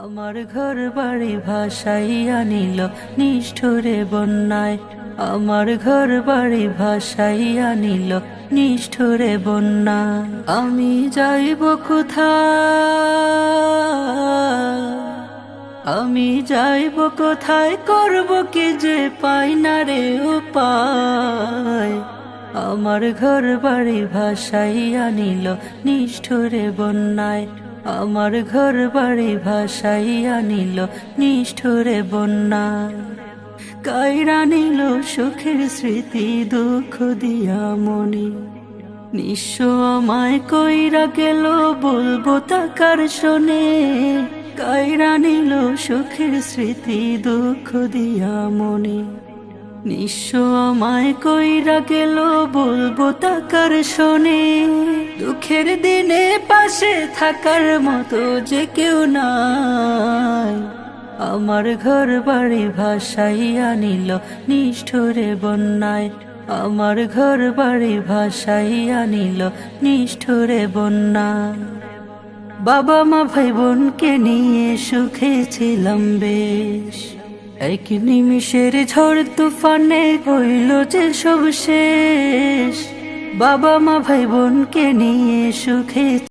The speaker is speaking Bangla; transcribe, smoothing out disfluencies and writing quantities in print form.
আমার ঘর বাড়ি ভাসাইয়া নিল নিষ্ঠুরে বন্যায়। আমার ঘর বাড়ি ভাসাইয়া নিল নিষ্ঠুরে বন্যায়। আমি যাইব কোথায়, আমি যাইব কোথায়, করব কি যে পাই না রে উপায়। আমার ঘর বাড়ি ভাসাইয়া নিল নিষ্ঠুরে বন্যায়। আমার ঘর বাড়ি ভাসাইয়া নিল নিষ্ঠুরে বন্যায়। কাইরা নিল সুখের স্মৃতি দুঃখ দিয়া মনি। নিঃস্ব আমায় কইরা গেল, বলবো তাকার শোনে। কাইরা নিল সুখের স্মৃতি দুঃখ দিয়া মনি। নিঃস্ব আমায় কইরা গেল, বলবো তাকার শোনে। দুঃখের দিনে পাশে থাকার মতো যে কেউ নাই। আমার ঘর বাড়ি ভাসাইয়া নিল নিষ্ঠুরে বন্যায়। আমার ঘর বাড়ি ভাসাইয়া নিল নিষ্ঠুরে বন্যায়। বাবা মা ভাই বোনকে নিয়ে সুখে ছিলাম বেশ, এক নিমিষের ঝড় তুফানে হইল যে সব শেষ। বাবা মা ভাই বোনকে নিয়ে সুখে